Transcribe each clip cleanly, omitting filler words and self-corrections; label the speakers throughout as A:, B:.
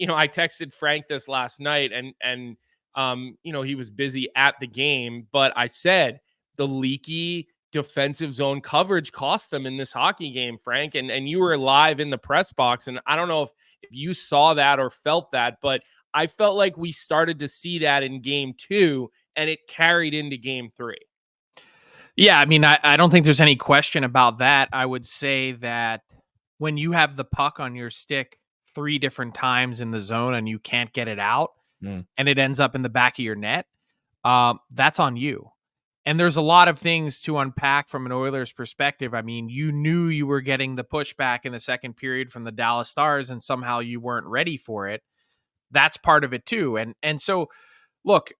A: I texted Frank this last night and he was busy at the game, but I said the leaky defensive zone coverage cost them in this hockey game, Frank, and you were live in the press box. And I don't know if you saw that or felt that, but I felt like we started to see that in game 2 and it carried into game 3.
B: Yeah, I mean, I don't think there's any question about that. I would say that when you have the puck on your stick 3 different times in the zone and you can't get it out and it ends up in the back of your net, that's on you. And there's a lot of things to unpack from an Oilers perspective. I mean, you knew you were getting the pushback in the second period from the Dallas Stars and somehow you weren't ready for it. That's part of it too. And so, look,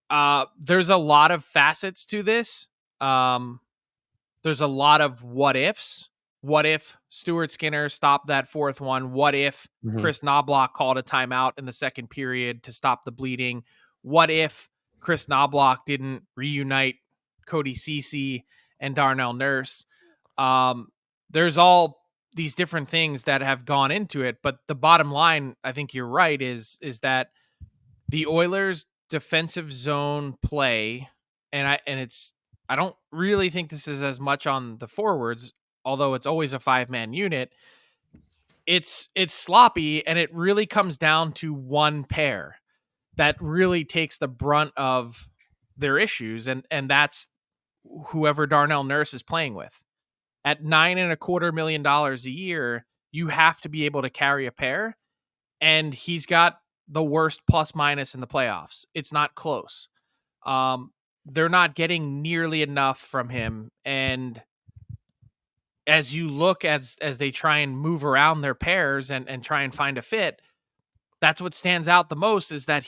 B: there's a lot of facets to this. There's a lot of what ifs. What if Stuart Skinner stopped that fourth one? What if Chris Knobloch called a timeout in the second period to stop the bleeding? What if Chris Knobloch didn't reunite Cody Ceci and Darnell Nurse? There's all these different things that have gone into it, but the bottom line, I think you're right, is that the Oilers' defensive zone play, and I don't really think this is as much on the forwards, although it's always a 5-man unit. It's sloppy, and it really comes down to one pair that really takes the brunt of their issues, and that's whoever Darnell Nurse is playing with. At $9.25 million a year, you have to be able to carry a pair, and he's got the worst plus minus in the playoffs. It's not close. They're not getting nearly enough from him, and as you look as they try and move around their pairs and try and find a fit, that's what stands out the most, is that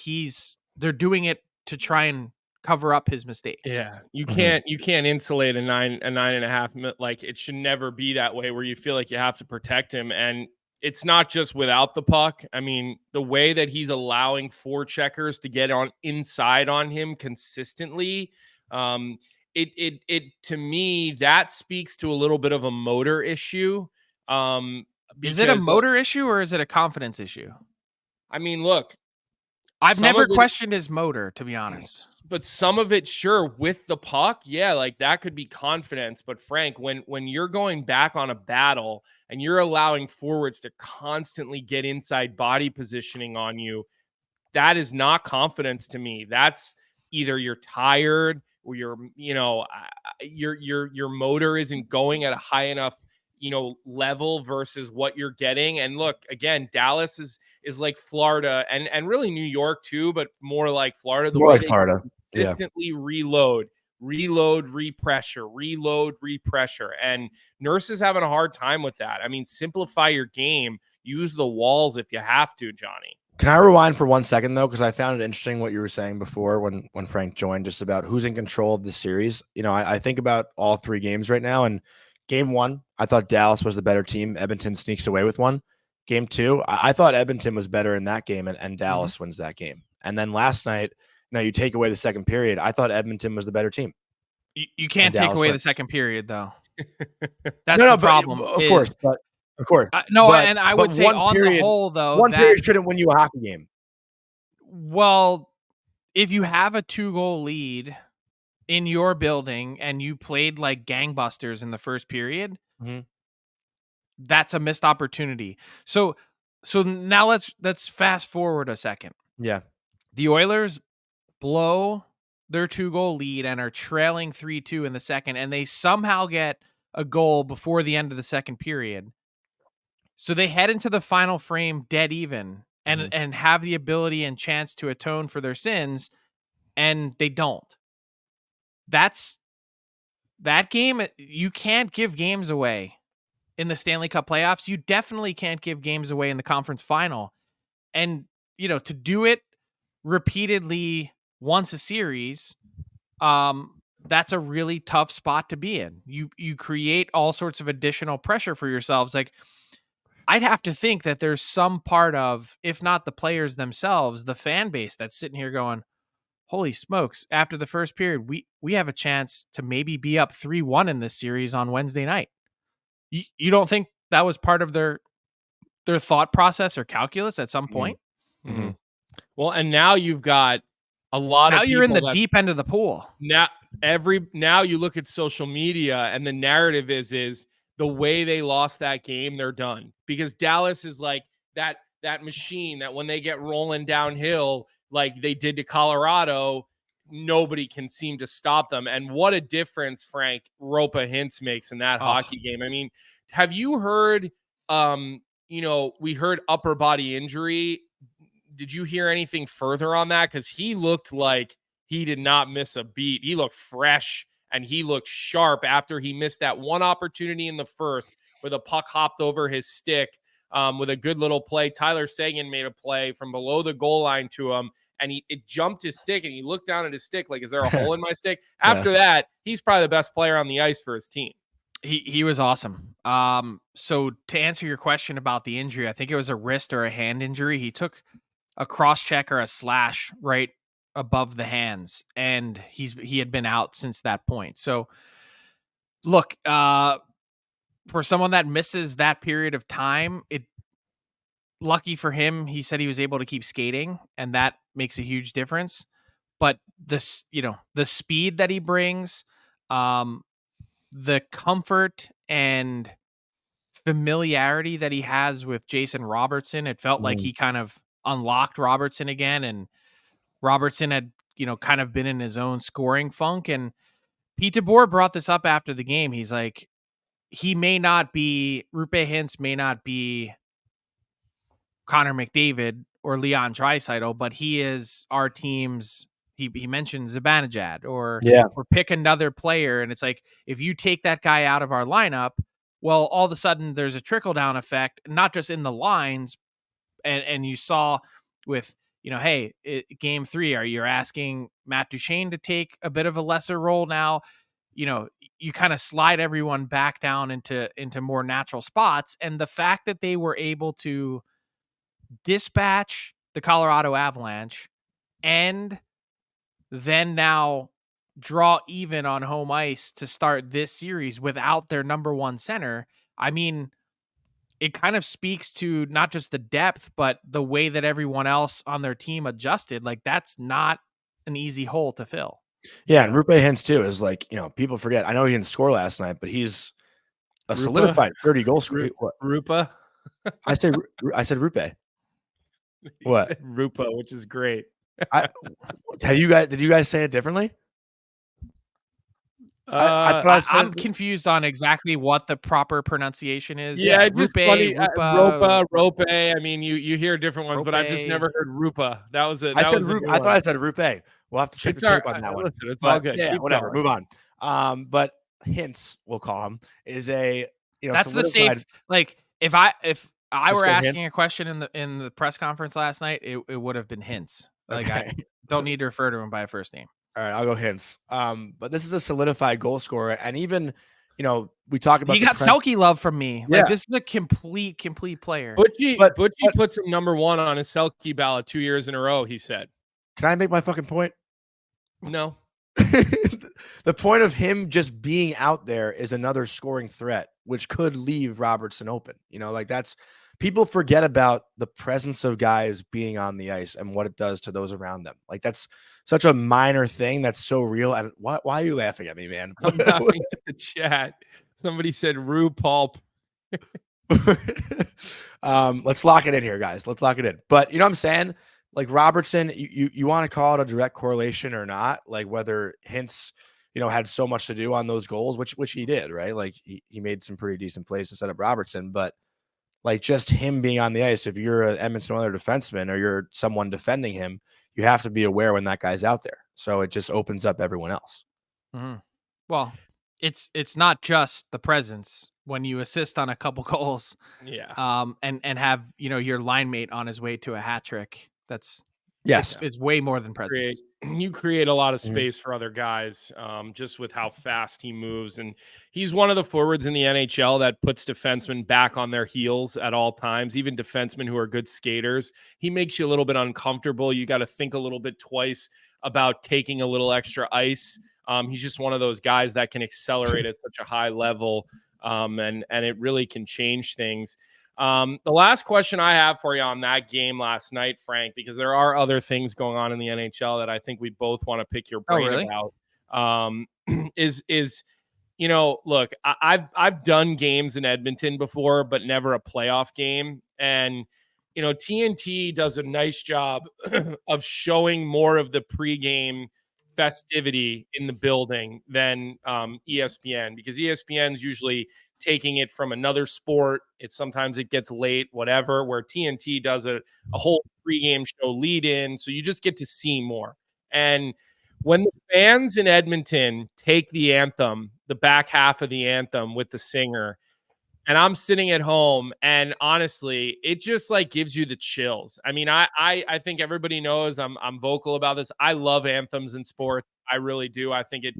B: they're doing it to try and cover up his mistakes.
A: Yeah, you can't insulate a 9.5. Like, it should never be that way where you feel like you have to protect him. And it's not just without the puck. I mean, the way that he's allowing forecheckers to get on inside on him consistently, it to me, that speaks to a little bit of a motor issue.
B: Is it a motor issue or is it a confidence issue?
A: I mean, look,
B: I've never questioned his motor, to be honest.
A: But some of it, sure, with the puck, yeah, like that could be confidence. But Frank, when you're going back on a battle and you're allowing forwards to constantly get inside body positioning on you, that is not confidence to me. That's either you're tired or your motor isn't going at a high enough level versus what you're getting. And look, again, Dallas is like Florida and really New York too, but more like Florida.
C: More like Florida.
A: Consistently reload, repressure, reload, repressure. And Nurse is having a hard time with that. I mean, simplify your game. Use the walls if you have to, Johnny.
C: Can I rewind for 1 second, though? Because I found it interesting what you were saying before when Frank joined, just about who's in control of the series. I think about all 3 games right now, and Game 1, I thought Dallas was the better team. Edmonton sneaks away with one. Game 2, I thought Edmonton was better in that game, and Dallas wins that game. And then last night, you take away the second period, I thought Edmonton was the better team.
B: You can't take away the second period, though. That's the problem.
C: Of course.
B: And I would say on the whole, though,
C: one period shouldn't win you a hockey game.
B: Well, if you have a 2-goal lead in your building and you played like gangbusters in the first period, that's a missed opportunity. So now let's fast forward a second.
C: Yeah.
B: The Oilers blow their 2-goal lead and are trailing 3-2 in the second, and they somehow get a goal before the end of the second period. So they head into the final frame dead even and have the ability and chance to atone for their sins, and they don't. That game, you can't give games away in the Stanley Cup playoffs. You definitely can't give games away in the conference final. And, to do it repeatedly once a series, that's a really tough spot to be in. You create all sorts of additional pressure for yourselves. Like, I'd have to think that there's some part of, if not the players themselves, the fan base that's sitting here going, holy smokes, after the first period, we have a chance to maybe be up 3-1 in this series on Wednesday night. You don't think that was part of their thought process or calculus at some point?
A: Mm-hmm. Well, and now you've got a lot
B: now
A: of people
B: you're in the deep end of the pool.
A: Now you look at social media and the narrative is the way they lost that game, they're done. Because Dallas is like that machine that when they get rolling downhill, like they did to Colorado, nobody can seem to stop them. And what a difference Frank Ropa Hintz makes in that hockey game. I mean, have you heard, we heard upper body injury. Did you hear anything further on that? Because he looked like he did not miss a beat. He looked fresh and he looked sharp after he missed that one opportunity in the first where the puck hopped over his stick with a good little play. Tyler Seguin made a play from below the goal line to him, and it jumped his stick, and he looked down at his stick like, is there a hole in my stick? After that, he's probably the best player on the ice for his team.
B: He was awesome. So to answer your question about the injury, I think it was a wrist or a hand injury. He took a cross check or a slash right above the hands, and he had been out since that point. So look, for someone that misses that period of time, lucky for him, he said he was able to keep skating, and that makes a huge difference. But the speed that he brings, the comfort and familiarity that he has with Jason Robertson, it felt like he kind of unlocked Robertson again, and Robertson had, kind of been in his own scoring funk. And Pete DeBoer brought this up after the game. He's like, Rupe Hintz may not be Connor McDavid or Leon Draisaitl, but he is our team's, he mentioned Zibanejad or pick another player. And it's like, if you take that guy out of our lineup, well, all of a sudden there's a trickle down effect, not just in the lines. And you saw with, game 3, you're asking Matt Duchene to take a bit of a lesser role now. You kind of slide everyone back down into more natural spots. And the fact that they were able to dispatch the Colorado Avalanche and then now draw even on home ice to start this series without their number one center, I mean, it kind of speaks to not just the depth, but the way that everyone else on their team adjusted. Like, that's not an easy hole to fill.
C: Yeah, and Rupe Hintz too is like, people forget. I know he didn't score last night, but he's a solidified 30 goal scorer.
A: Rupa?
C: I said Rupe. What?
A: Said Rupa, which is great.
C: Did you guys say it differently?
B: I'm confused on exactly what the proper pronunciation is.
A: Yeah,
B: Rupe,
A: just funny.
B: Rupa,
A: Rope. I mean, you hear different ones, but I've just never heard Rupa. That was it. I
C: thought I said Rupe. We'll have to check the tape on that one.
A: Listen, it's all good.
C: Yeah,
A: keep
C: whatever.
A: going.
C: Move on. But Hintz, we'll call him, is a
B: that's the safe. Like, if I were asking
C: Hint?
B: a question in the press conference last night, it would have been Hintz. Like,
C: okay.
B: I don't need to refer to him by a first name.
C: All right, I'll go Hintz. But this is a solidified goal scorer, and even we talk about
B: he got Selke love from me.
C: Yeah.
B: Like, this is a complete player.
A: Butchie puts him number 1 on his Selke ballot 2 years in a row. He said,
C: "Can I make my fucking point?"
A: No.
C: The point of him just being out there is another scoring threat, which could leave Robertson open. That's people forget about the presence of guys being on the ice and what it does to those around them. Like, that's such a minor thing that's so real. And why are you laughing at me, man?
A: I'm laughing at the chat. Somebody said RuPaul.
C: Let's lock it in here, guys. Let's lock it in. But you know what I'm saying? Like, Robertson, you want to call it a direct correlation or not? Like, whether Hintz, had so much to do on those goals, which he did, right? Like, he made some pretty decent plays to set up Robertson, but like, just him being on the ice, if you're an Edmonton Oilers defenseman or you're someone defending him, you have to be aware when that guy's out there. So it just opens up everyone else.
B: Mm-hmm. Well, it's not just the presence when you assist on a couple goals.
A: Yeah.
B: And have, your line mate on his way to a hat trick. That's is way more than presence.
A: You create a lot of space for other guys, just with how fast he moves. And he's one of the forwards in the NHL that puts defensemen back on their heels at all times, even defensemen who are good skaters. He makes you a little bit uncomfortable. You got to think a little bit twice about taking a little extra ice. He's just one of those guys that can accelerate at such a high level, and it really can change things. The last question I have for you on that game last night, Frank, because there are other things going on in the NHL that I think we both want to pick your brain
B: really?
A: about, is look, I've done games in Edmonton before, but never a playoff game. And, TNT does a nice job of showing more of the pregame festivity in the building than ESPN, because ESPN's usually taking it from another sport. Sometimes it gets late, whatever, where TNT does a whole pregame show lead in. So you just get to see more. And when the fans in Edmonton take the anthem, the back half of the anthem with the singer, and I'm sitting at home, and honestly, it just like gives you the chills. I mean, I think everybody knows I'm vocal about this. I love anthems in sports. I really do. I think it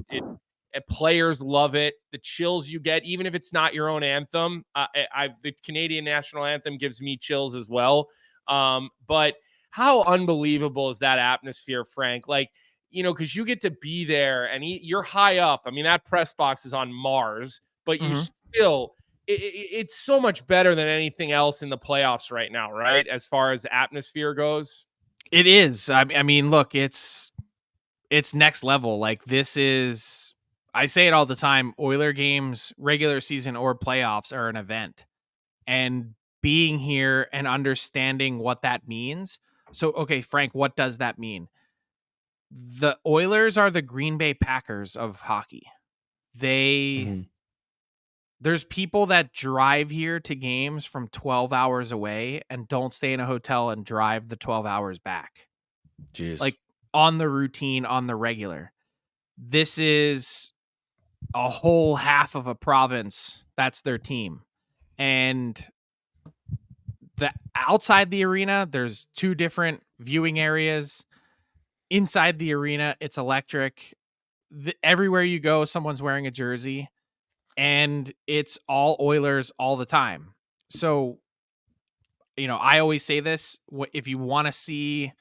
A: players love it. The chills you get, even if it's not your own anthem. The Canadian national anthem gives me chills as well. But how unbelievable is that atmosphere, Frank? Like, because you get to be there and you're high up. I mean, that press box is on Mars, but you still, it's so much better than anything else in the playoffs right now, right? As far as atmosphere goes.
B: It is. I mean, look, it's next level. Like, this is, I say it all the time, Oiler games, regular season or playoffs, are an event. And being here and understanding what that means. So, okay, Frank, what does that mean? The Oilers are the Green Bay Packers of hockey. There's people that drive here to games from 12 hours away and don't stay in a hotel and drive the 12 hours back.
C: Jeez.
B: Like, on the routine, on the regular. This is a whole half of a province. That's their team. And outside the arena, there's two different viewing areas. Inside the arena, it's electric. Everywhere you go, someone's wearing a jersey. And it's all Oilers all the time. So, I always say this, if you want to see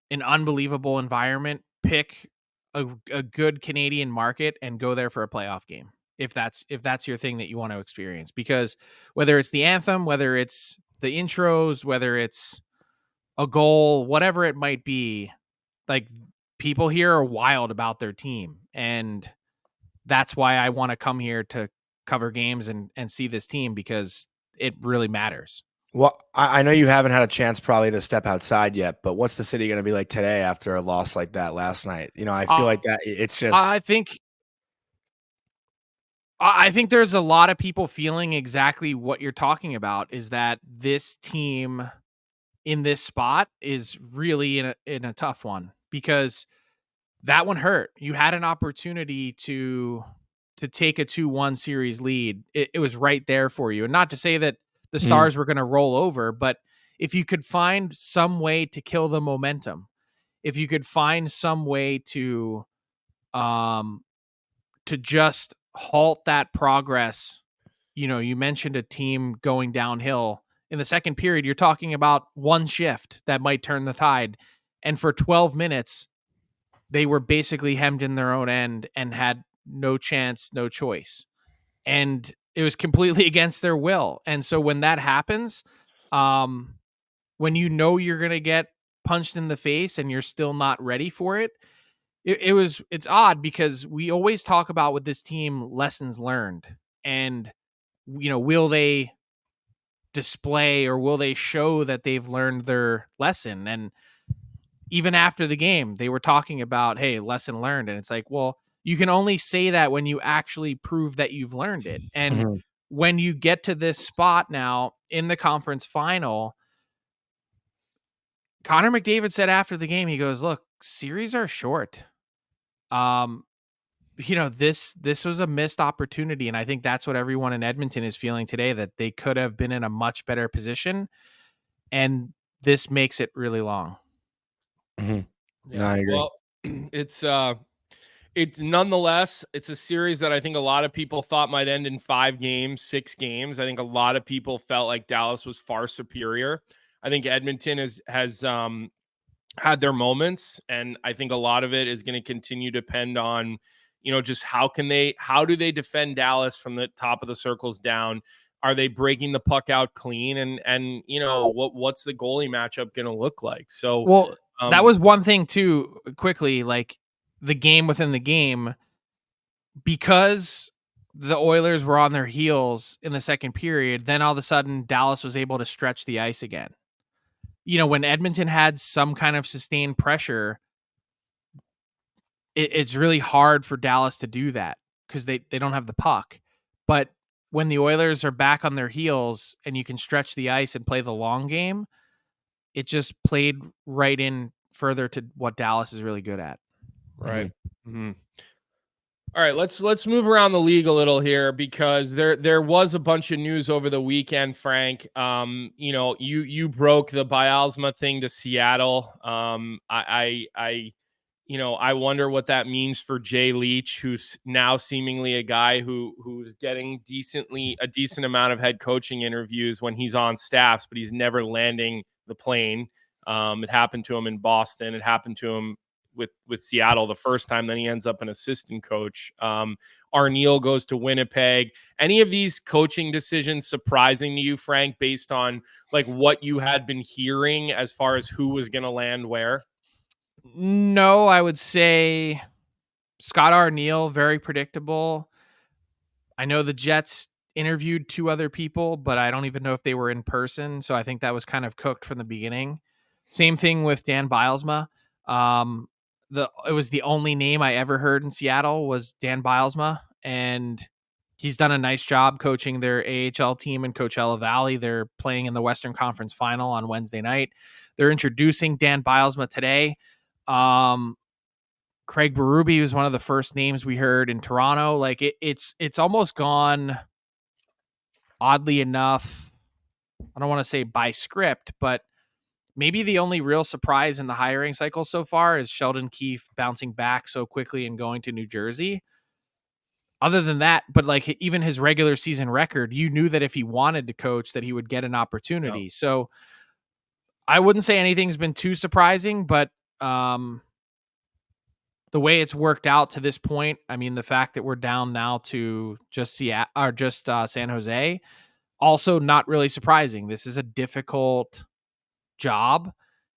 B: an unbelievable environment, pick a good Canadian market and go there for a playoff game. If that's your thing that you want to experience, because whether it's the anthem, whether it's the intros, whether it's a goal, whatever it might be, like, people here are wild about their team. And that's why I want to come here to cover games and see this team, because it really matters.
C: Well, I know you haven't had a chance probably to step outside yet, but what's the city going to be like today after a loss like that last night? I feel like that it's just.
B: I think there's a lot of people feeling exactly what you're talking about, is that this team in this spot is really in a tough one, because that one hurt. You had an opportunity to take a 2-1 series lead. It was right there for you. And not to say that the Stars were going to roll over, but if you could find some way to kill the momentum, if you could find some way to just halt that progress, you mentioned a team going downhill. In the second period, you're talking about one shift that might turn the tide. And for 12 minutes, they were basically hemmed in their own end and had no chance, no choice. And it was completely against their will. And so when that happens, when you're going to get punched in the face and you're still not ready for it, it's odd, because we always talk about with this team lessons learned. And, will they display, or will they show that they've learned their lesson? And even after the game, they were talking about, hey, lesson learned. And it's like, well, you can only say that when you actually prove that you've learned it. And when you get to this spot now in the conference final, Connor McDavid said after the game, he goes, look, series are short. This was a missed opportunity. And I think that's what everyone in Edmonton is feeling today, that they could have been in a much better position. And this makes it really long.
C: Yeah, I agree.
A: Well, it's nonetheless, it's a series that I think a lot of people thought might end in 5 games, 6 games. I think a lot of people felt like Dallas was far superior. I think Edmonton has had their moments, and I think a lot of it is going to continue to depend on, just how do they defend Dallas from the top of the circles down. Are they breaking the puck out clean? And you know, what's the goalie matchup going to look like? So,
B: well, that was one thing too, quickly, like the game within the game, because the Oilers were on their heels in the second period, then all of a sudden Dallas was able to stretch the ice again. You know, when Edmonton had some kind of sustained pressure, it's really hard for Dallas to do that because they don't have the puck. But when the Oilers are back on their heels and you can stretch the ice and play the long game, it just played right in further to what Dallas is really good at.
A: Right. Mm-hmm. All right, let's move around the league a little here, because there was a bunch of news over the weekend, Frank. You know, you broke the Bialsma thing to Seattle. I you know, I wonder what that means for Jay Leach, who's now seemingly a guy who's getting a decent amount of head coaching interviews when he's on staffs, but he's never landing the plane. It happened to him in Boston. It happened to him with Seattle the first time. Then he ends up an assistant coach. Arneal goes to Winnipeg. Any of these coaching decisions surprising to you, Frank, based on like what you had been hearing as far as who was going to land where?
B: No, I would say Scott Arneal, very predictable. I know the Jets interviewed 2 other people, but I don't even know if they were in person. So I think that was kind of cooked from the beginning. Same thing with Dan Bialsma. It was the only name I ever heard in Seattle was Dan Bialsma, and he's done a nice job coaching their AHL team in Coachella Valley. They're playing in the Western Conference Final on Wednesday night. They're introducing Dan Bialsma today. Craig Berube was one of the first names we heard in Toronto. Like it's almost gone, oddly enough, I don't want to say by script, but maybe the only real surprise in the hiring cycle so far is Sheldon Keefe bouncing back so quickly and going to New Jersey. Other than that, but like even his regular season record, you knew that if he wanted to coach that he would get an opportunity.
A: Yep.
B: So I wouldn't say anything's been too surprising, but the way it's worked out to this point, I mean, the fact that we're down now to just San Jose, also not really surprising. This is a difficult job.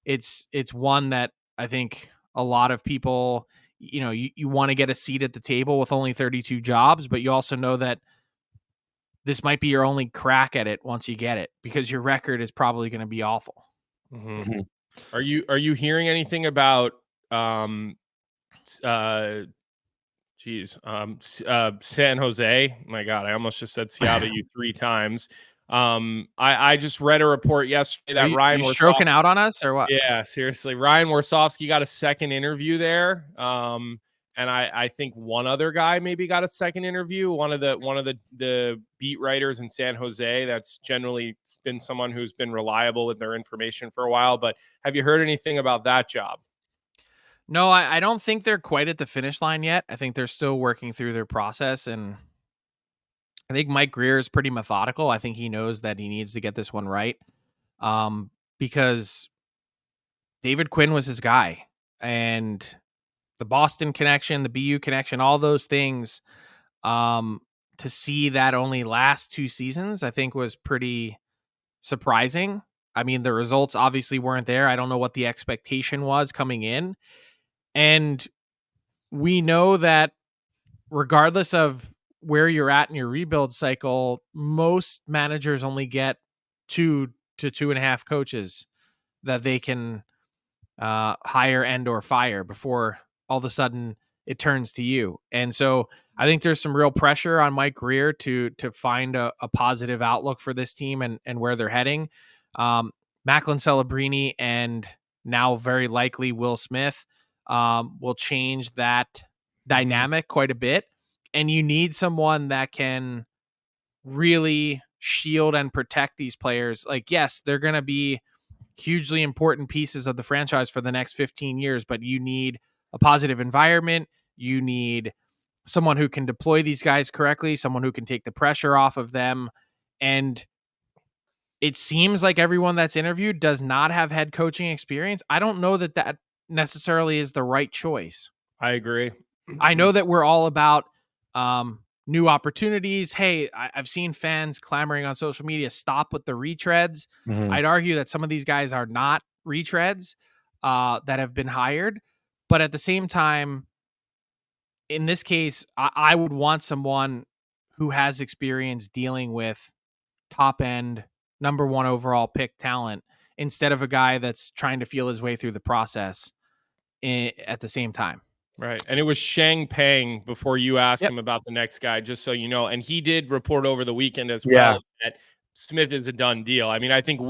B: It's one that I think a lot of people, you know, you want to get a seat at the table with only 32 jobs, but you also know that this might be your only crack at it once you get it, because your record is probably going to be awful.
A: Mm-hmm. Are you hearing anything about San Jose? My God, I almost just said Seattle you 3 times. I just read a report yesterday that
B: Ryan was stroking out on us or what?
A: Yeah, seriously. Ryan Warsofsky got a second interview there. And I think one other guy maybe got a second interview. One of the beat writers in San Jose that's generally been someone who's been reliable with their information for a while. But have you heard anything about that job?
B: No, I don't think they're quite at the finish line yet. I think they're still working through their process, and I think Mike Grier is pretty methodical. I think he knows that he needs to get this one right, because David Quinn was his guy, and the Boston connection, the BU connection, all those things, to see that only last 2 seasons, I think was pretty surprising. I mean, the results obviously weren't there. I don't know what the expectation was coming in. And we know that regardless of where you're at in your rebuild cycle, most managers only get 2 to 2.5 coaches that they can hire and or fire before all of a sudden it turns to you. And so I think there's some real pressure on Mike Grier to find a positive outlook for this team and where they're heading. Macklin Celebrini and now very likely Will Smith will change that dynamic quite a bit. And you need someone that can really shield and protect these players. Like, yes, they're going to be hugely important pieces of the franchise for the next 15 years, but you need a positive environment. You need someone who can deploy these guys correctly, someone who can take the pressure off of them. And it seems like everyone that's interviewed does not have head coaching experience. I don't know that that necessarily is the right choice.
A: I agree.
B: I know that we're all about new opportunities. Hey, I've seen fans clamoring on social media, stop with the retreads. I'd argue that some of these guys are not retreads that have been hired. But at the same time, in this case, I would want someone who has experience dealing with top end number 1 overall pick talent instead of a guy that's trying to feel his way through the process at the same time.
A: Right. And it was Shang Peng before you ask
B: Yep.
A: him about the next guy, just so you know. And he did report over the weekend as
C: Yeah.
A: well that Smith is a done deal. I mean, I think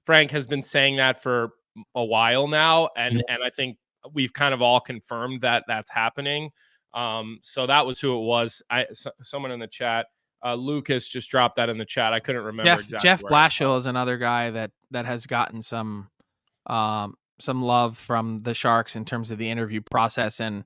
A: Frank has been saying that for a while now. And I think we've kind of all confirmed that that's happening. So that was who it was. Someone in the chat, Lucas just dropped that in the chat. I couldn't remember exactly.
B: Jeff
A: where I saw
B: Blashill
A: it.
B: is another guy that has gotten some love from the Sharks in terms of the interview process, and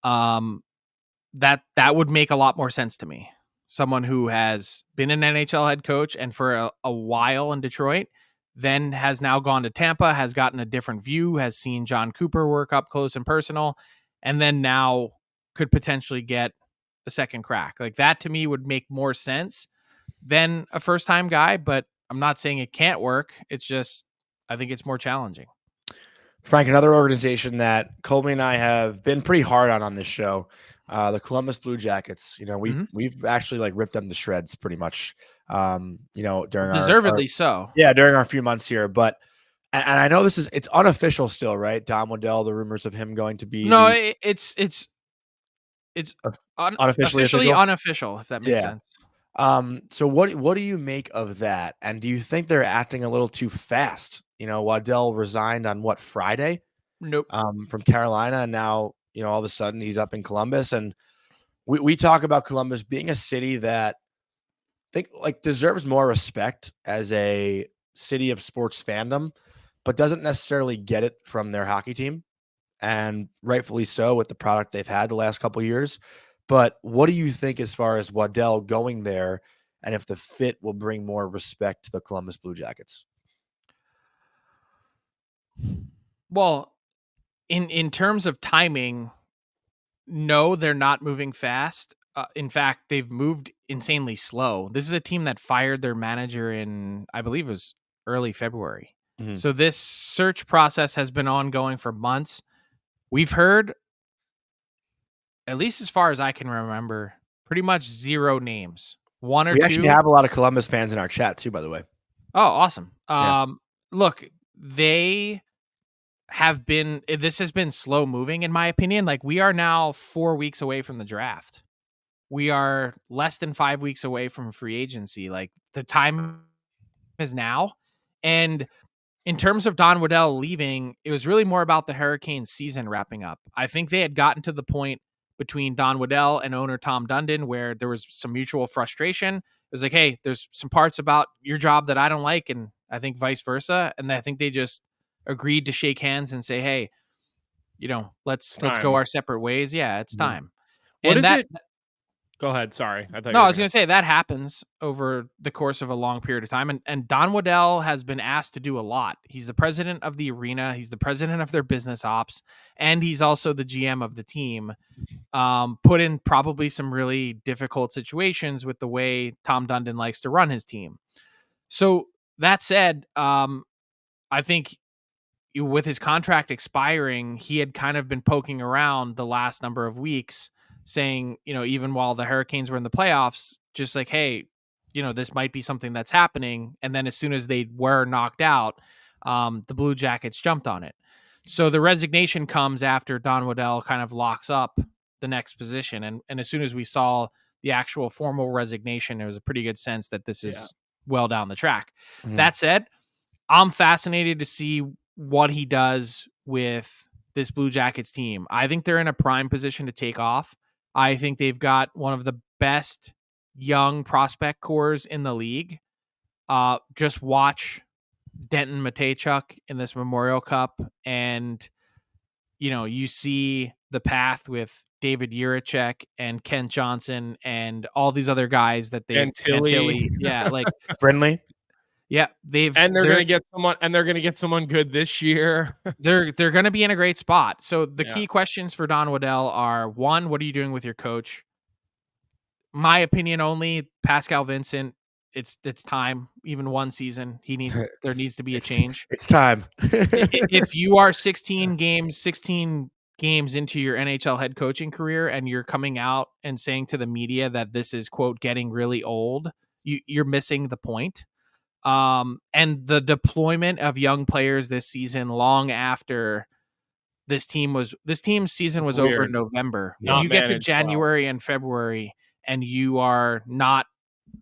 B: that would make a lot more sense to me. Someone who has been an NHL head coach and for a while in Detroit, then has now gone to Tampa, has gotten a different view, has seen John Cooper work up close and personal, and then now could potentially get a second crack. Like that to me would make more sense than a first-time guy, but I'm not saying it can't work. It's just, I think it's more challenging.
C: Frank, another organization that Colby and I have been pretty hard on this show, the Columbus Blue Jackets. You know, we've actually like ripped them to shreds pretty much. You know, during
B: deservedly so.
C: Yeah, during our few months here, but and I know it's unofficial still, right? Dom Waddell, the rumors of him going to be
B: it's
C: unofficially
B: officially unofficial, if that makes sense.
C: So what do you make of that? And do you think they're acting a little too fast? You know, Waddell resigned on Friday?
B: Nope.
C: From Carolina, and now, you know, all of a sudden he's up in Columbus. And we talk about Columbus being a city that I think like deserves more respect as a city of sports fandom, but doesn't necessarily get it from their hockey team. And rightfully so with the product they've had the last couple of years. But what do you think as far as Waddell going there, and if the fit will bring more respect to the Columbus Blue Jackets?
B: Well, in terms of timing, no, they're not moving fast. In fact, they've moved insanely slow. This is a team that fired their manager in, I believe it was early February. So this search process has been ongoing for months. We've heard, at least as far as I can remember, pretty much 0 names. One or two.
C: We actually have a lot of Columbus fans in our chat too, by the way.
B: Oh, awesome.
C: Yeah.
B: Look, this has been slow moving in my opinion. Like we are now 4 weeks away from the draft. We are less than 5 weeks away from free agency. Like the time is now. And in terms of Don Waddell leaving, it was really more about the Hurricanes season wrapping up. I think they had gotten to the point between Don Waddell and owner Tom Dundon where there was some mutual frustration. It was like, hey, there's some parts about your job that I don't like, and I think vice versa. And I think they just agreed to shake hands and say, hey, you know, let's go our separate ways. Yeah, it's time.
A: What
B: and
A: is it? Go ahead. Sorry.
B: I was going to say that happens over the course of a long period of time. And Don Waddell has been asked to do a lot. He's the president of the arena. He's the president of their business ops. And he's also the GM of the team. Put in probably some really difficult situations with the way Tom Dundon likes to run his team. So that said, I think with his contract expiring, he had kind of been poking around the last number of weeks saying, you know, even while the Hurricanes were in the playoffs, just like, hey, you know, this might be something that's happening. And then as soon as they were knocked out, the Blue Jackets jumped on it. So the resignation comes after Don Waddell kind of locks up the next position. And as soon as we saw the actual formal resignation, there was a pretty good sense that this is well down the track. Mm-hmm. That said, I'm fascinated to see what he does with this Blue Jackets team. I think they're in a prime position to take off. I think they've got one of the best young prospect cores in the league. Just watch Denton Mateychuk in this Memorial Cup, and you know, you see the path with David Jiricek and Kent Johnson and all these other guys that they
A: Tilly.
B: Yeah, like
C: Brindley.
B: Yeah, they're
A: gonna get someone good this year.
B: they're gonna be in a great spot. So the key questions for Don Waddell are: 1, what are you doing with your coach? my opinion only, Pascal Vincent, it's time. Even one season, there needs to be a change.
C: It's time.
B: If you are 16 games into your NHL head coaching career and you're coming out and saying to the media that this is, quote, getting really old, you're missing the point. And the deployment of young players this season, long after this team's season was over in November.
A: Not
B: When you get to
A: managed
B: January and February and you are not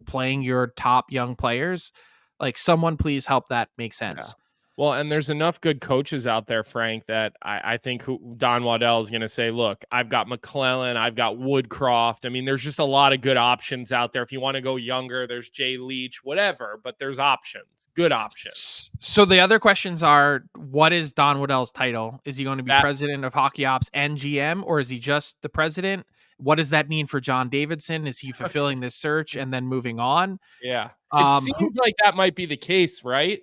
B: playing your top young players, like, someone please help that make sense.
A: Well, and there's enough good coaches out there, Frank, that I think Don Waddell is going to say, look, I've got McClellan, I've got Woodcroft. I mean, there's just a lot of good options out there. If you want to go younger, there's Jay Leach, whatever, but there's options, good options.
B: So the other questions are, what is Don Waddell's title? Is he going to be president of hockey ops and GM, or is he just the president? What does that mean for John Davidson? Is he fulfilling this search and then moving on?
A: Yeah. It seems like that might be the case, right?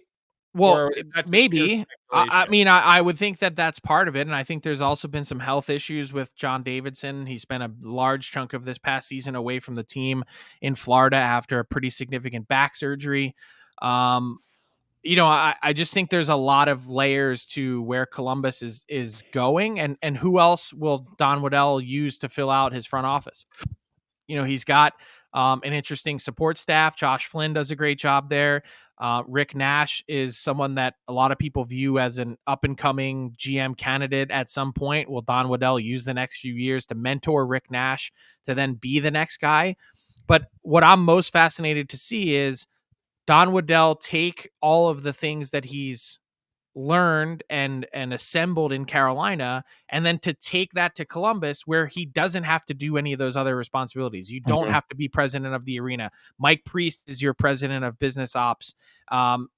B: Well, maybe. I mean, I would think that that's part of it. And I think there's also been some health issues with John Davidson. He spent a large chunk of this past season away from the team in Florida after a pretty significant back surgery. I just think there's a lot of layers to where Columbus is going, and who else will Don Waddell use to fill out his front office? He's got an interesting support staff. Josh Flynn does a great job there. Rick Nash is someone that a lot of people view as an up-and-coming GM candidate at some point. Will Don Waddell use the next few years to mentor Rick Nash to then be the next guy? But what I'm most fascinated to see is Don Waddell take all of the things that he's learned and assembled in Carolina, and then to take that to Columbus, where he doesn't have to do any of those other responsibilities. You don't have to be president of the arena. Mike Priest is your president of business ops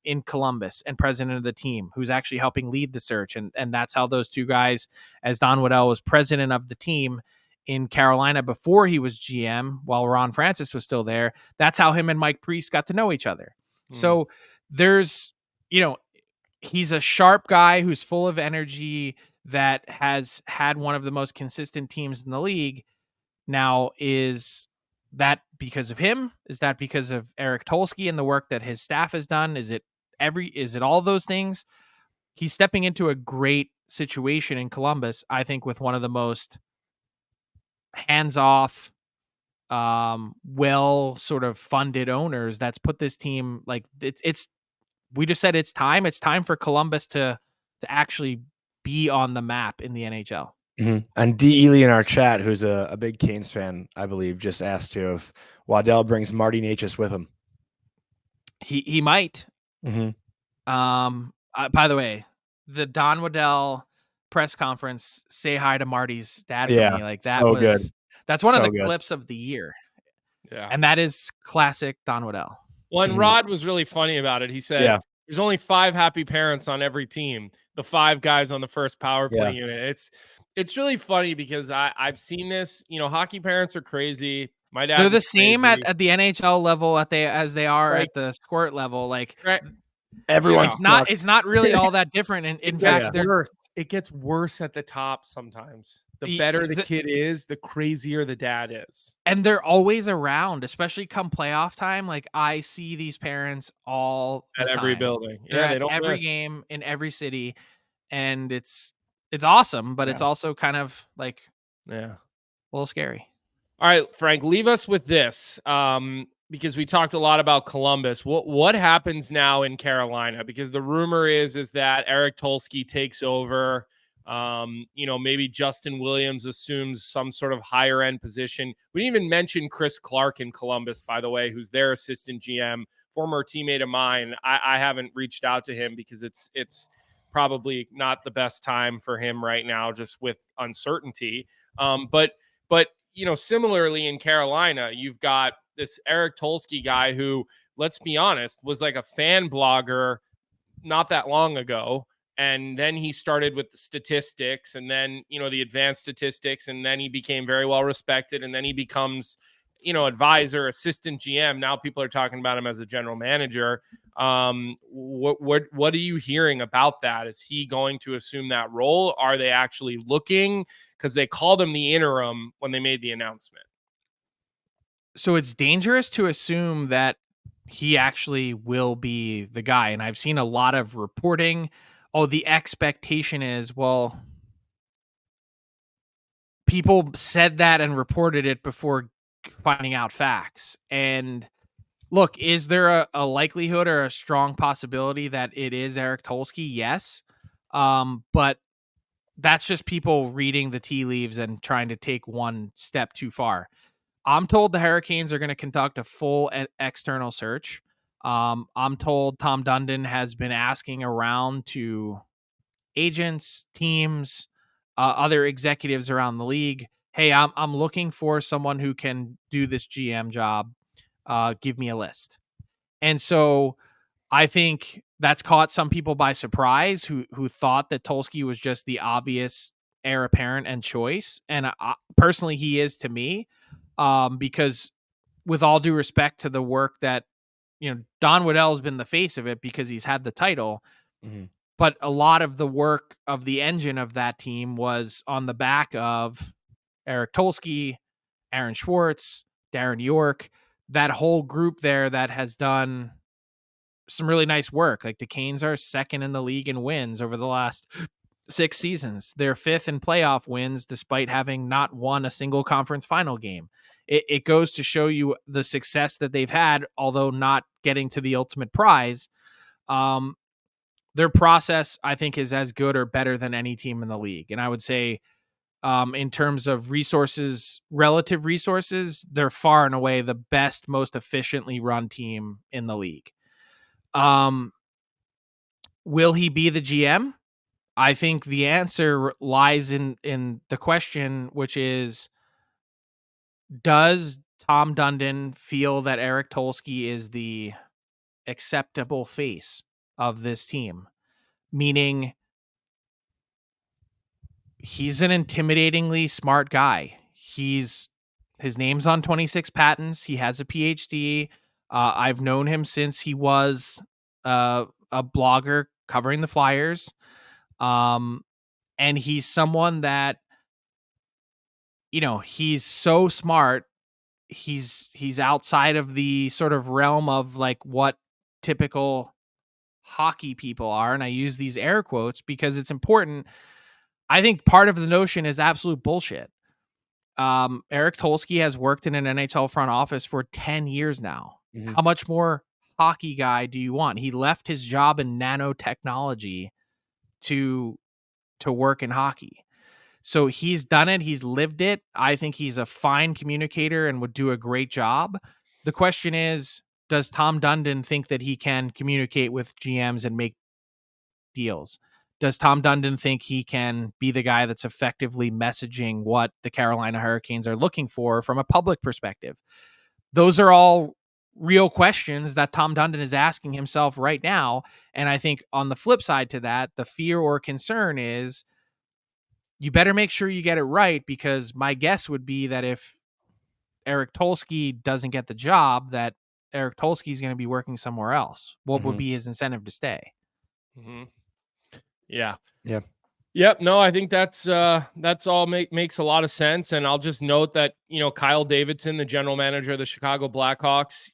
B: in Columbus and president of the team, who's actually helping lead the search. And that's how those two guys, as Don Waddell was president of the team in Carolina before he was GM, while Ron Francis was still there, that's how him and Mike Priest got to know each other. So there's, he's a sharp guy who's full of energy, that has had one of the most consistent teams in the league. Now, is that because of him? Is that because of Eric Tulsky and the work that his staff has done? Is it all those things? He's stepping into a great situation in Columbus, I think, with one of the most hands-off, well sort of funded owners that's put this team, like, we just said it's time for Columbus to actually be on the map in the NHL.
C: And D. Ely in our chat, who's a big Canes fan, I believe, just asked too if Waddell brings Marty Necas with him.
B: He might. By the way, the Don Waddell press conference, say hi to Marty's dad for me. Like, that was good. That's one of the clips of the year. Yeah. And that is classic Don Waddell.
A: Well, and Rod was really funny about it. He said, there's only 5 happy parents on every team. The 5 guys on the first power play unit. It's really funny because I've seen this. Hockey parents are crazy. My dad.
B: They're the same at the NHL level as they are at the squirt level. Like,
C: everyone's
B: it's not really all that different. And in fact,
A: it gets worse at the top sometimes. The better the kid is, the crazier the dad is.
B: And they're always around, especially come playoff time. Like, I see these parents all
A: at every building.
B: Yeah, they don't every miss. Game in every city. And it's awesome, but it's also kind of like a little scary.
A: All right, Frank, leave us with this. Because we talked a lot about Columbus. What happens now in Carolina? Because the rumor is that Eric Tulsky takes over. Maybe Justin Williams assumes some sort of higher end position. We didn't even mention Chris Clark in Columbus, by the way, who's their assistant GM, former teammate of mine. I haven't reached out to him because it's probably not the best time for him right now, just with uncertainty. But similarly in Carolina, you've got this Eric Tulsky guy who, let's be honest, was like a fan blogger not that long ago. And then he started with the statistics and then, the advanced statistics. And then he became very well respected. And then he becomes, advisor, assistant GM. Now people are talking about him as a general manager. What are you hearing about that? Is he going to assume that role? Are they actually looking? Because they called him the interim when they made the announcement.
B: So it's dangerous to assume that he actually will be the guy. And I've seen a lot of reporting. Oh, the expectation is, well, people said that and reported it before finding out facts. And look, is there a likelihood or a strong possibility that it is Eric Tulsky? Yes. But that's just people reading the tea leaves and trying to take one step too far. I'm told the Hurricanes are going to conduct a full external search. I'm told Tom Dundon has been asking around to agents, teams, other executives around the league. Hey, I'm looking for someone who can do this GM job. Give me a list. And so I think that's caught some people by surprise who thought that Tulsky was just the obvious heir apparent and choice. And personally, he is to me, because with all due respect to the work that, Don Waddell has been the face of it because he's had the title. Mm-hmm. But a lot of the work of the engine of that team was on the back of Eric Tulsky, Aaron Schwartz, Darren York, that whole group there that has done some really nice work. Like the Canes are second in the league in wins over the last 6 seasons. They're fifth in playoff wins despite having not won a single conference final game. It goes to show you the success that they've had, although not getting to the ultimate prize. Their process, I think, is as good or better than any team in the league. And I would say, in terms of resources, relative resources, they're far and away the best, most efficiently run team in the league. Will he be the GM? I think the answer lies in the question, which is, does Tom Dundon feel that Eric Tulsky is the acceptable face of this team? Meaning, he's an intimidatingly smart guy. His name's on 26 patents. He has a PhD. I've known him since he was a blogger covering the Flyers. And he's someone that, he's so smart. He's outside of the sort of realm of like what typical hockey people are. And I use these air quotes because it's important. I think part of the notion is absolute bullshit. Eric Tulsky has worked in an NHL front office for 10 years now. Mm-hmm. How much more hockey guy do you want? He left his job in nanotechnology to work in hockey. So he's done it. He's lived it. I think he's a fine communicator and would do a great job. The question is, does Tom Dundon think that he can communicate with GMs and make deals? Does Tom Dundon think he can be the guy that's effectively messaging what the Carolina Hurricanes are looking for from a public perspective? Those are all real questions that Tom Dundon is asking himself right now. And I think on the flip side to that, the fear or concern is, you better make sure you get it right, because my guess would be that if Eric Tulsky doesn't get the job, that Eric Tulsky is going to be working somewhere else. What would be his incentive to stay?
A: Mm-hmm. Yeah.
C: Yeah.
A: Yep. No, I think that's all makes a lot of sense. And I'll just note that, Kyle Davidson, the general manager of the Chicago Blackhawks,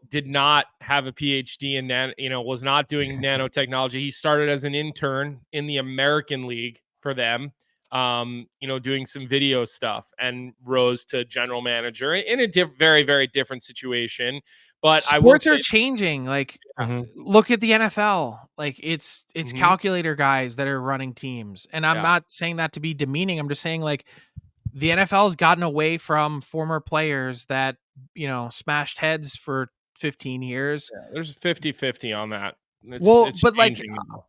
A: did not have a PhD in was not doing nanotechnology. He started as an intern in the American League for them, doing some video stuff, and rose to general manager in a very, very different situation. But
B: sports are changing. Like, look at the NFL. Like, it's calculator guys that are running teams. And I'm not saying that to be demeaning. I'm just saying, like, the NFL has gotten away from former players that, smashed heads for 15 years.
A: Yeah, there's 50-50 on that. It's
B: but
A: changing now.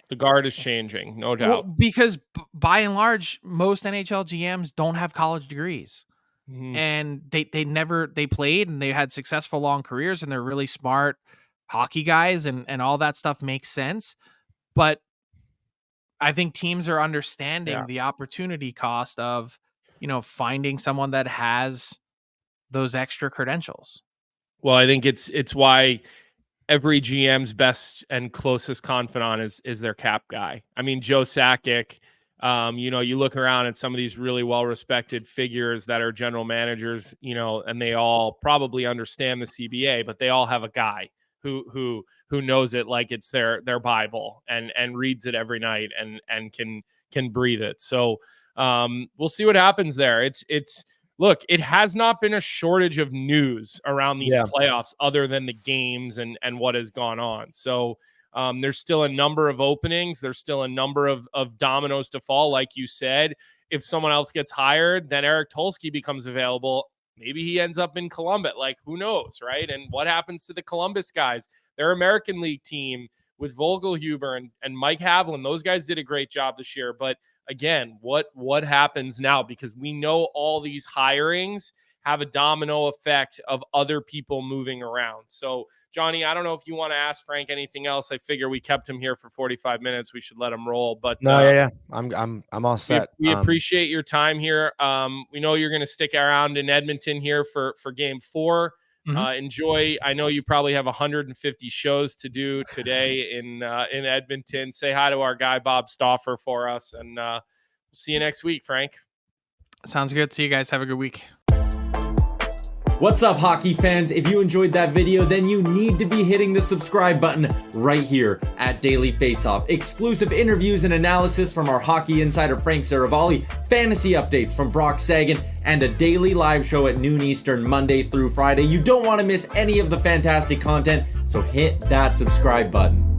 A: The guard is changing, no doubt.
B: Well, because by and large, most NHL GMs don't have college degrees. And they played and they had successful long careers, and they're really smart hockey guys, and all that stuff makes sense. But I think teams are understanding the opportunity cost of, finding someone that has those extra credentials.
A: Well, I think it's why every GM's best and closest confidant is their cap guy. I mean, Joe Sakic, You look around at some of these really well-respected figures that are general managers, and they all probably understand the CBA, but they all have a guy who knows it like it's their Bible and reads it every night and can breathe it. So we'll see what happens there. Look, it has not been a shortage of news around these playoffs other than the games and what has gone on. So there's still a number of openings. There's still a number of dominoes to fall. Like you said, if someone else gets hired, then Eric Tulsky becomes available. Maybe he ends up in Columbus. Like, who knows, right? And what happens to the Columbus guys? Their American League team with Vogelhuber and Mike Havlin. Those guys did a great job this year. But again, what happens now? Because we know all these hirings have a domino effect of other people moving around. So, Johnny, I don't know if you want to ask Frank anything else. I figure we kept him here for 45 minutes. We should let him roll. But
C: no, I'm all set.
A: We appreciate your time here. We know you're going to stick around in Edmonton here for Game 4. Enjoy. I know you probably have 150 shows to do today in Edmonton. Say hi to our guy Bob Stauffer for us, and we'll see you next week, Frank.
B: Sounds good. See you guys. Have a good week.
D: What's up, hockey fans? If you enjoyed that video, then you need to be hitting the subscribe button right here at Daily Faceoff. Exclusive interviews and analysis from our hockey insider Frank Seravalli, fantasy updates from Brock Sagan, and a daily live show at noon Eastern Monday through Friday. You don't want to miss any of the fantastic content, so hit that subscribe button.